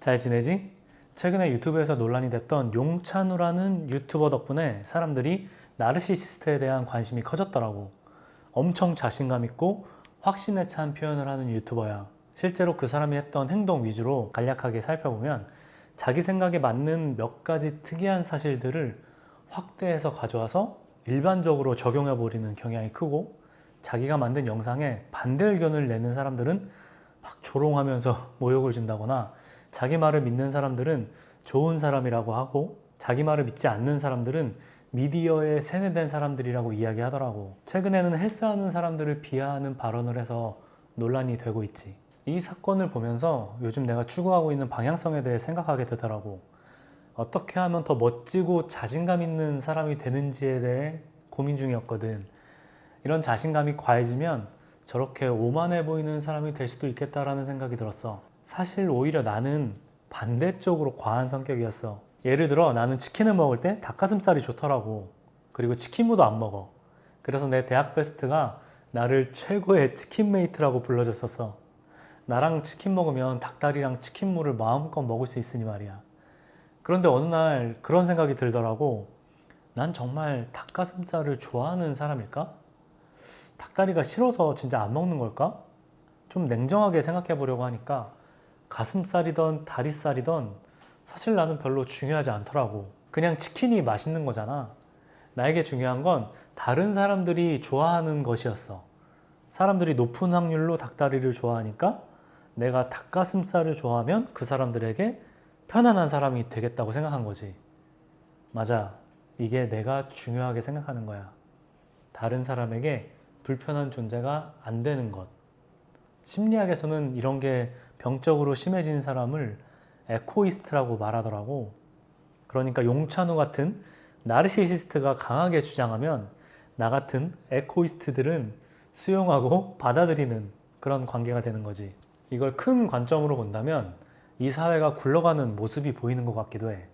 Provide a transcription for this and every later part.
잘 지내지? 최근에 유튜브에서 논란이 됐던 용찬우라는 유튜버 덕분에 사람들이 나르시시스트에 대한 관심이 커졌더라고. 엄청 자신감 있고 확신에 찬 표현을 하는 유튜버야. 실제로 그 사람이 했던 행동 위주로 간략하게 살펴보면 자기 생각에 맞는 몇 가지 특이한 사실들을 확대해서 가져와서 일반적으로 적용해 버리는 경향이 크고, 자기가 만든 영상에 반대 의견을 내는 사람들은 막 조롱하면서 모욕을 준다거나, 자기 말을 믿는 사람들은 좋은 사람이라고 하고 자기 말을 믿지 않는 사람들은 미디어에 세뇌된 사람들이라고 이야기하더라고. 최근에는 헬스하는 사람들을 비하하는 발언을 해서 논란이 되고 있지. 이 사건을 보면서 요즘 내가 추구하고 있는 방향성에 대해 생각하게 되더라고. 어떻게 하면 더 멋지고 자신감 있는 사람이 되는지에 대해 고민 중이었거든. 이런 자신감이 과해지면 저렇게 오만해 보이는 사람이 될 수도 있겠다라는 생각이 들었어. 사실 오히려 나는 반대쪽으로 과한 성격이었어. 예를 들어 나는 치킨을 먹을 때 닭가슴살이 좋더라고. 그리고 치킨무도 안 먹어. 그래서 내 대학 베스트가 나를 최고의 치킨메이트라고 불러줬었어. 나랑 치킨 먹으면 닭다리랑 치킨무를 마음껏 먹을 수 있으니 말이야. 그런데 어느 날 그런 생각이 들더라고. 난 정말 닭가슴살을 좋아하는 사람일까? 닭다리가 싫어서 진짜 안 먹는 걸까? 좀 냉정하게 생각해 보려고 하니까 가슴살이던 다리살이던 사실 나는 별로 중요하지 않더라고. 그냥 치킨이 맛있는 거잖아. 나에게 중요한 건 다른 사람들이 좋아하는 것이었어. 사람들이 높은 확률로 닭다리를 좋아하니까 내가 닭가슴살을 좋아하면 그 사람들에게 편안한 사람이 되겠다고 생각한 거지. 맞아. 이게 내가 중요하게 생각하는 거야. 다른 사람에게 불편한 존재가 안 되는 것. 심리학에서는 이런 게 병적으로 심해진 사람을 에코이스트라고 말하더라고. 그러니까 용찬우 같은 나르시시스트가 강하게 주장하면 나 같은 에코이스트들은 수용하고 받아들이는 그런 관계가 되는 거지. 이걸 큰 관점으로 본다면 이 사회가 굴러가는 모습이 보이는 것 같기도 해.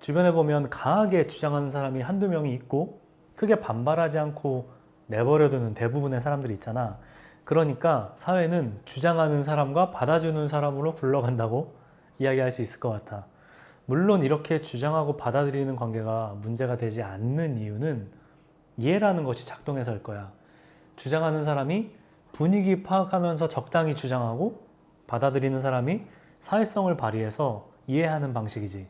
주변에 보면 강하게 주장하는 사람이 한두 명이 있고 크게 반발하지 않고 내버려두는 대부분의 사람들이 있잖아. 그러니까 사회는 주장하는 사람과 받아주는 사람으로 굴러간다고 이야기할 수 있을 것 같아. 물론 이렇게 주장하고 받아들이는 관계가 문제가 되지 않는 이유는 이해라는 것이 작동해서일 거야. 주장하는 사람이 분위기 파악하면서 적당히 주장하고, 받아들이는 사람이 사회성을 발휘해서 이해하는 방식이지.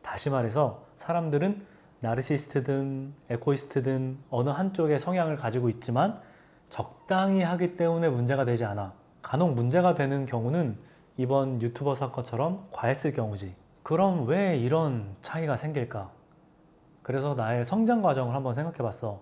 다시 말해서 사람들은 나르시스트든 에고이스트든 어느 한쪽의 성향을 가지고 있지만 적당히 하기 때문에 문제가 되지 않아. 간혹 문제가 되는 경우는 이번 유튜버 사건처럼 과했을 경우지. 그럼 왜 이런 차이가 생길까? 그래서 나의 성장 과정을 한번 생각해 봤어.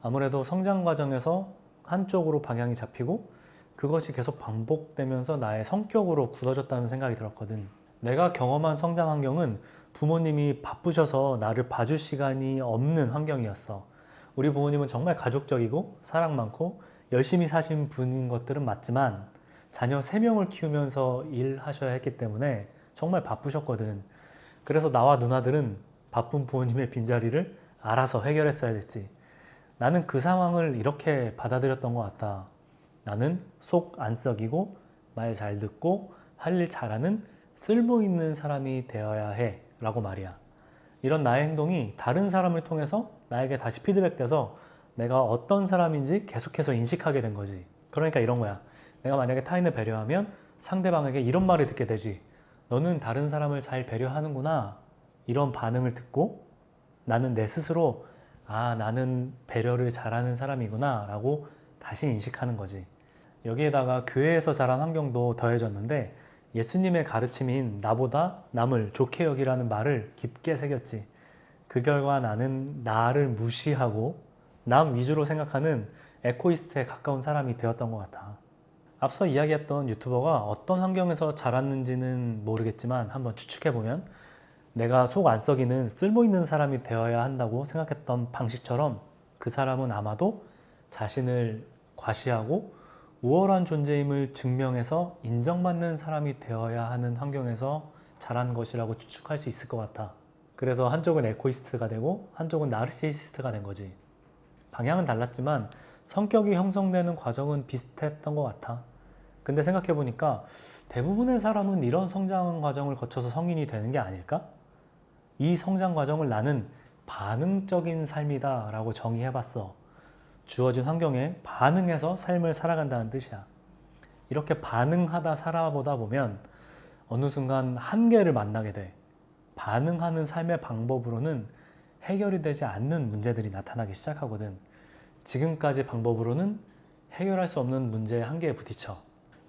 아무래도 성장 과정에서 한쪽으로 방향이 잡히고 그것이 계속 반복되면서 나의 성격으로 굳어졌다는 생각이 들었거든. 내가 경험한 성장 환경은 부모님이 바쁘셔서 나를 봐줄 시간이 없는 환경이었어. 우리 부모님은 정말 가족적이고 사랑 많고 열심히 사신 분인 것들은 맞지만 자녀 3명을 키우면서 일하셔야 했기 때문에 정말 바쁘셨거든. 그래서 나와 누나들은 바쁜 부모님의 빈자리를 알아서 해결했어야 됐지. 나는 그 상황을 이렇게 받아들였던 것 같다. 나는 속 안 썩이고 말 잘 듣고 할 일 잘하는 쓸모 있는 사람이 되어야 해 라고 말이야. 이런 나의 행동이 다른 사람을 통해서 나에게 다시 피드백돼서 내가 어떤 사람인지 계속해서 인식하게 된 거지. 그러니까 이런 거야. 내가 만약에 타인을 배려하면 상대방에게 이런 말을 듣게 되지. 너는 다른 사람을 잘 배려하는구나. 이런 반응을 듣고 나는 내 스스로 나는 배려를 잘하는 사람이구나 라고 다시 인식하는 거지. 여기에다가 교회에서 자란 환경도 더해졌는데 예수님의 가르침인 나보다 남을 좋게 여기라는 말을 깊게 새겼지. 그 결과 나는 나를 무시하고 남 위주로 생각하는 에코이스트에 가까운 사람이 되었던 것 같아. 앞서 이야기했던 유튜버가 어떤 환경에서 자랐는지는 모르겠지만 한번 추측해보면 내가 속 안 썩이는 쓸모있는 사람이 되어야 한다고 생각했던 방식처럼 그 사람은 아마도 자신을 과시하고 우월한 존재임을 증명해서 인정받는 사람이 되어야 하는 환경에서 자란 것이라고 추측할 수 있을 것 같아. 그래서 한쪽은 에코이스트가 되고 한쪽은 나르시시스트가 된 거지. 방향은 달랐지만 성격이 형성되는 과정은 비슷했던 것 같아. 근데 생각해보니까 대부분의 사람은 이런 성장 과정을 거쳐서 성인이 되는 게 아닐까? 이 성장 과정을 나는 반응적인 삶이다 라고 정의해봤어. 주어진 환경에 반응해서 삶을 살아간다는 뜻이야. 이렇게 반응하다 살아보다 보면 어느 순간 한계를 만나게 돼. 반응하는 삶의 방법으로는 해결이 되지 않는 문제들이 나타나기 시작하거든. 지금까지 방법으로는 해결할 수 없는 문제의 한계에 부딪혀.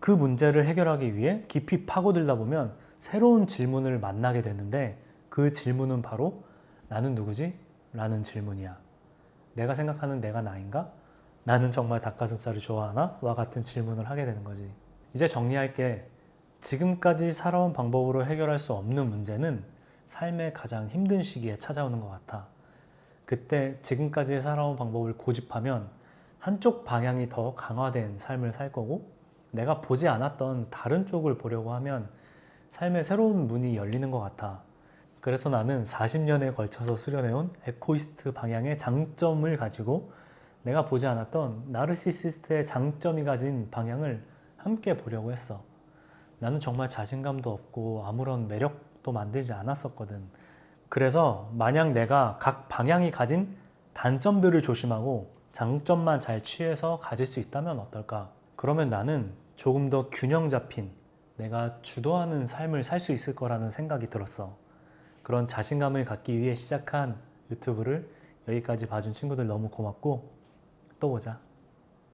그 문제를 해결하기 위해 깊이 파고들다 보면 새로운 질문을 만나게 되는데 그 질문은 바로 나는 누구지? 라는 질문이야. 내가 생각하는 내가 나인가? 나는 정말 닭가슴살을 좋아하나? 와 같은 질문을 하게 되는 거지. 이제 정리할게. 지금까지 살아온 방법으로 해결할 수 없는 문제는 삶의 가장 힘든 시기에 찾아오는 것 같아. 그때 지금까지 살아온 방법을 고집하면 한쪽 방향이 더 강화된 삶을 살 거고, 내가 보지 않았던 다른 쪽을 보려고 하면 삶의 새로운 문이 열리는 것 같아. 그래서 나는 40년에 걸쳐서 수련해온 에코이스트 방향의 장점을 가지고 내가 보지 않았던 나르시시스트의 장점이 가진 방향을 함께 보려고 했어. 나는 정말 자신감도 없고 아무런 매력도 만들지 않았었거든. 그래서 만약 내가 각 방향이 가진 단점들을 조심하고 장점만 잘 취해서 가질 수 있다면 어떨까? 그러면 나는 조금 더 균형 잡힌 내가 주도하는 삶을 살 수 있을 거라는 생각이 들었어. 그런 자신감을 갖기 위해 시작한 유튜브를 여기까지 봐준 친구들 너무 고맙고 또 보자.